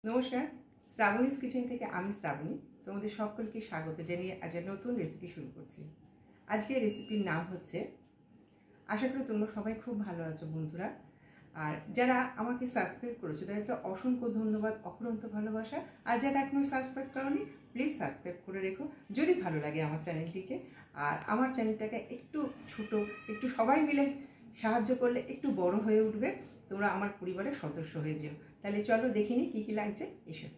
নমস্কার, শ্রাবণীস কিচেন থেকে আমি শ্রাবণী তোমাদের সকলকে স্বাগত জানিয়ে আজ নতুন রেসিপি শুরু করছি। আজকের রেসিপির নাম হচ্ছে, আশা করি তোমরা সবাই খুব ভালো আছো বন্ধুরা। আর যারা আমাকে সাবস্ক্রাইব করেছো তাদের তো অসংখ্য ধন্যবাদ, অফুরন্ত ভালোবাসা। আর যারা এখনো সাবস্ক্রাইব করোনি প্লিজ সাবস্ক্রাইব করে রেখো যদি ভালো লাগে আমার চ্যানেলটিকে। আর আমার চ্যানেলটাকে একটু ছোট, একটু সবাই মিলে সাহায্য করলে একটু বড় হয়ে উঠবে, তোমরা আমার পরিবারের সদস্য হয়ে যাও। তাহলে চলো দেখে নিই কী কী লাগছে। এসব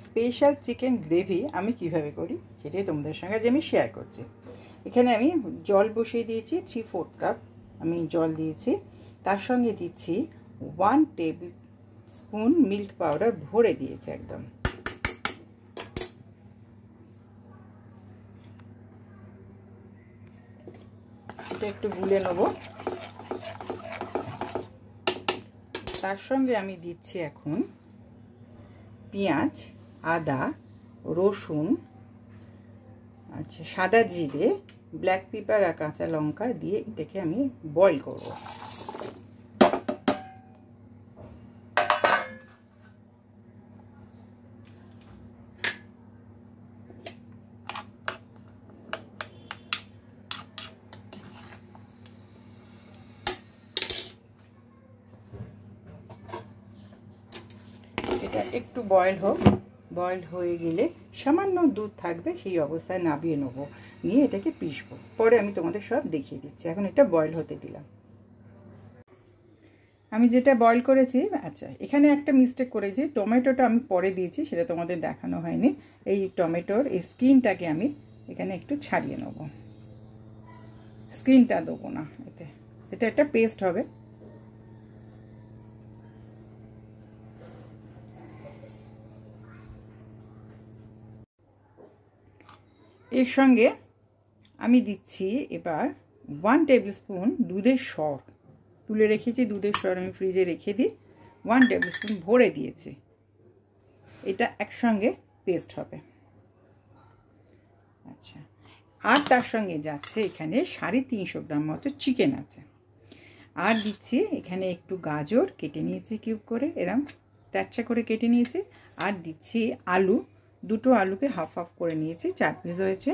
স্পেশাল চিকেন গ্রেভি আমি কিভাবে করি সেটাই তোমাদের সঙ্গে আজ আমি শেয়ার করছি। এখানে আমি জল বসিয়ে দিয়েছি, 3/4 কাপ আমি জল দিয়েছি। তার সঙ্গে দিচ্ছি 1 টেবিল স্পুন মিল্ক পাউডার, ভরে দিয়েছি একদম। এটা একটু গুলে নেব। তার সঙ্গে আমি দিচ্ছি এখন পেঁয়াজ, আদা, রসুন, আচ্ছা সাদা জিরে, ব্ল্যাক পেপার আর কাঁচা লঙ্কা দিয়ে এটাকে আমি বয়েল করব। এটা একটু বয়েল হোক, বয়েল হয়ে গেলে সামান্য দুধ থাকবে, সেই অবস্থায় নামিয়ে নেব, নিয়ে এটাকে পিষবো। পরে আমি তোমাদের সব দেখিয়ে দিচ্ছি। এখন এটা বয়েল হতে দিলাম। আমি যেটা বয়েল করেছি, আচ্ছা এখানে একটা মিস্টেক করেছি, টমেটোটা আমি পরে দিয়েছি, সেটা তোমাদের দেখানো হয়নি। এই টমেটোর এই স্কিনটাকে আমি এখানে একটু ছাড়িয়ে নেব, স্কিনটা দেবো না এতে, এটা একটা পেস্ট হবে। এর সঙ্গে আমি দিচ্ছি এবার 1 টেবিল স্পুন দুধের সর, তুলে রেখেছি দুধের সর, আমি ফ্রিজে রেখে দিই। 1 টেবিল স্পুন ভরে দিয়েছি, এটা একসঙ্গে পেস্ট হবে। আচ্ছা, আর তার সঙ্গে যাচ্ছে এখানে 350 গ্রাম মতো চিকেন আছে। আর দিচ্ছি এখানে একটু গাজর কেটে নিয়েছি কিউব করে, এরম তেরচা করে কেটে নিয়েছি। আর দিচ্ছি আলু, দুটো আলুকে হাফ হাফ করে নিয়েছি, 4 পিস হয়েছে।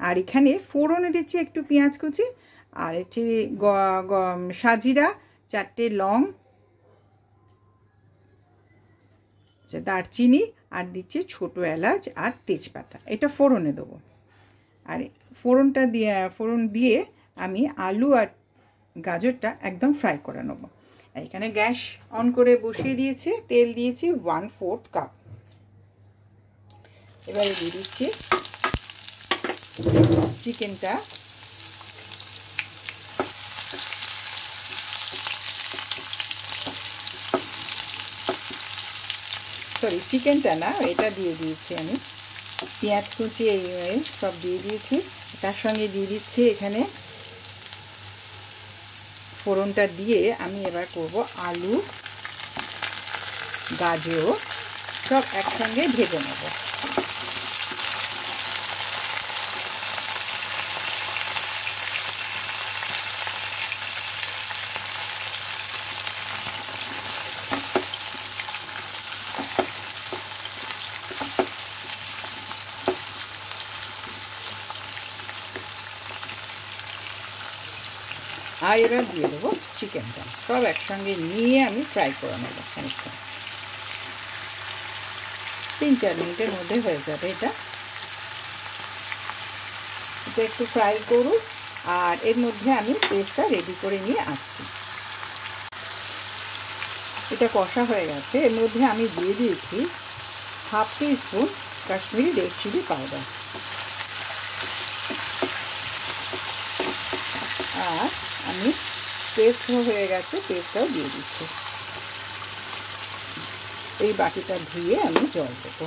আর এখানে ফোড়নে দিচ্ছি একটু পেঁয়াজ কুচি, আর হচ্ছে সাজিরা, 4টে লং, দারচিনি, আর দিচ্ছি ছোটো এলাচ আর তেজপাতা, এটা ফোড়নে দেবো। আর ফোড়ন দিয়ে আমি আলু আর গাজরটা একদম ফ্রাই করে নেবো। এখানে গ্যাস অন করে বসিয়ে দিয়েছি, তেল দিয়েছি 1/4 কাপ। এবারে দিয়ে দিচ্ছি চিকেনটা, চিকেনটা না, এটা দিয়ে দিয়েছি আমি, পেঁয়াজ কুচি এই সব দিয়ে দিয়েছি। তার সঙ্গে দিয়ে দিচ্ছি এখানে ফোড়নটা দিয়ে আমি এবার করব আলু গাজর সব একসঙ্গে ভেজে নেব। আর এবার দিয়ে দেবো চিকেনটা, সব একসঙ্গে নিয়ে আমি ফ্রাই করে নেব খানিকটা, 3-4 মিনিটের মধ্যে হয়ে যাবে এটা। এটা একটু ফ্রাই করুন, আর এর মধ্যে আমি পেস্টটা রেডি করে নিয়ে আসছি। এটা কষা হয়ে গেছে, এর মধ্যে আমি দিয়ে দিয়েছি 1/2 teaspoon Kashmiri red chili powder, আর আমি পেস্ট হয়ে গেছে, পেস্টটাও দিয়ে দিচ্ছি। এই বাটিটা ধুয়ে আমি জল দেবো।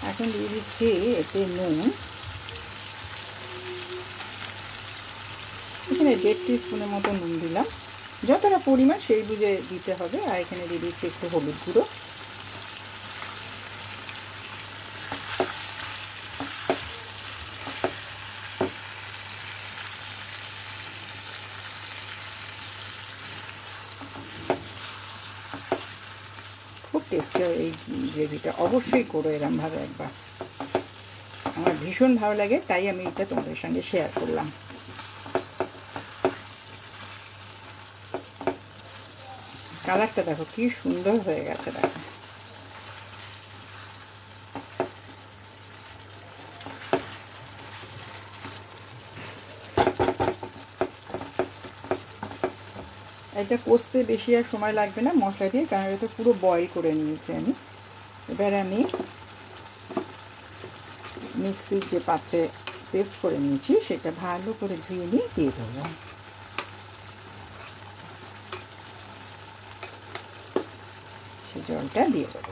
এখন দিয়ে দিচ্ছি এতে নুন, এখানে 1.5 টিস্পুনের মতো নুন দিলাম, যতটা পরিমাণ সেই বুঝে দিতে হবে। আর এখানে দিয়ে দিচ্ছি একটু হলুদ গুঁড়ো, আজকে এই গ্রেভিটা অবশ্যই করো এরমভাবে একবার। আমার ভীষণ ভালো লাগে, তাই আমি এটা তোমাদের সঙ্গে শেয়ার করলাম। কালারটা দেখো কি সুন্দর হয়ে গেছে। দেখো এটা কষতে বেশি আর সময় লাগবে না মশলা দিয়ে, কারণ এটা পুরো বয়েল করে নিয়েছি আমি। এবার আমি মিক্সির যে পাত্রে পেস্ট করে নিয়েছি সেটা ভালো করে ধুয়ে নিয়ে দিয়ে দেবো। সেই জলটা দিয়ে দেবো।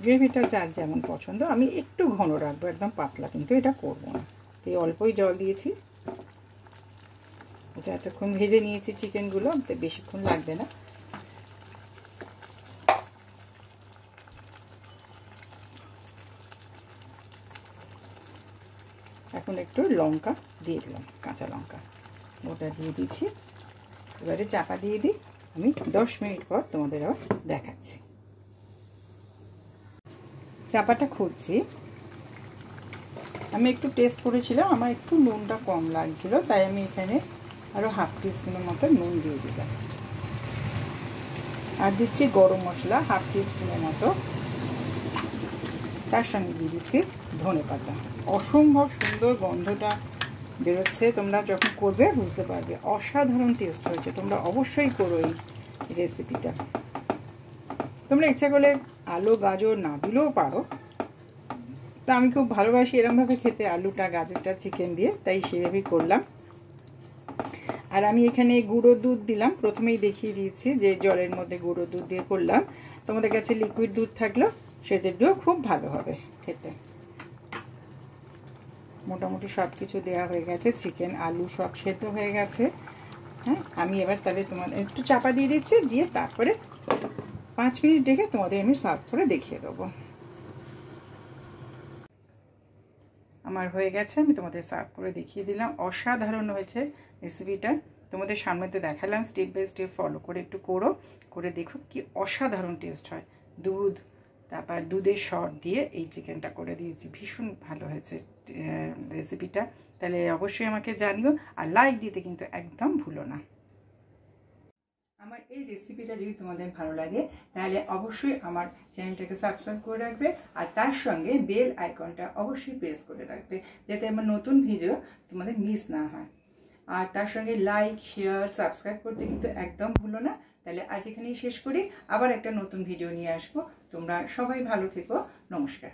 গ্রেভিটা যার যেমন পছন্দ, আমি একটু ঘন রাখবো, একদম পাতলা কিন্তু এটা করবো না। এই অল্পই জল দিয়েছি। এটা এতক্ষণ ভেজে নিয়েছি চিকেনগুলো, বেশিক্ষণ লাগবে না। এখন একটু লঙ্কা দিয়ে দিলাম, কাঁচা লঙ্কা ওটা দিয়ে দিচ্ছি। এবারে চাপা দিয়ে দিই, আমি 10 মিনিট পর তোমাদের আবার দেখাচ্ছি। চাপাটা খুলছি। আমি একটু টেস্ট করেছিলাম, আমার একটু নুনটা কম লাগছিল, তাই আমি এখানে আরও হাফ টিস্পুনের মতো নুন দিয়ে দিলাম। আর দিচ্ছি গরম মশলা হাফ টিস্পুনের মতো, তার সঙ্গে দিয়ে দিচ্ছি ধনেপাতা। অসম্ভব সুন্দর গন্ধটা বেরোচ্ছে, তোমরা যখন করবে বুঝতে পারবে, অসাধারণ টেস্ট হয়েছে। তোমরা অবশ্যই করো এই রেসিপিটা। তোমরা ইচ্ছা করলে আলু গাজর না দিলেও পারো, তা আমি খুব ভালোবাসি এরমভাবে খেতে, আলুটা গাজরটা চিকেন দিয়ে, তাই সেভাবেই করলাম। আর আমি এখানে গুঁড়ো দুধ দিলাম, প্রথমেই দেখিয়ে দিয়েছি যে জলের মধ্যে গুঁড়ো দুধ দিয়ে করলাম। তোমাদের কাছে লিকুইড দুধ থাকলেও সেটা দিয়েও খুব ভালো হবে খেতে। মোটামুটি সব কিছু দেওয়া হয়ে গেছে, চিকেন আলু সব সেদ্ধ হয়ে গেছে। হ্যাঁ, আমি এবার তাহলে তোমাদের একটু চাপা দিয়ে দিচ্ছি, দিয়ে তারপরে 5 মিনিট রেখে তোমাদের আমি সার্ভ করে দেখিয়ে দেবো। আমার হয়ে গেছে, আমি তোমাদের সার্ভ করে দেখিয়ে দিলাম। অসাধারণ হয়েছে রেসিপিটা, তোমাদের সামনেতে দেখালাম। স্টেপ বাই স্টেপ ফলো করে একটু করে দেখো কি অসাধারণ টেস্ট হয়। দুধ, তারপর দুধের সর দিয়ে এই চিকেনটা করে দিয়েছি, ভীষণ ভালো হয়েছে রেসিপিটা। তাহলে অবশ্যই আমাকে জানিও, আর লাইক দিতে কিন্তু একদম ভুলো না। আমার এই রেসিপিটা যদি তোমাদের ভালো লাগে তাহলে অবশ্যই আমার চ্যানেলটাকে সাবস্ক্রাইব করে রাখবে, আর তার সঙ্গে বেল আইকনটা অবশ্যই প্রেস করে রাখবে, যাতে আমার নতুন ভিডিও তোমাদের মিস না হয়। আর তার সঙ্গে লাইক শেয়ার সাবস্ক্রাইব করতে কিন্তু একদম ভুলো না। তাহলে আজ এখানেই শেষ করি, আবার একটা নতুন ভিডিও নিয়ে আসবো। তোমরা সবাই ভালো থেকো, নমস্কার।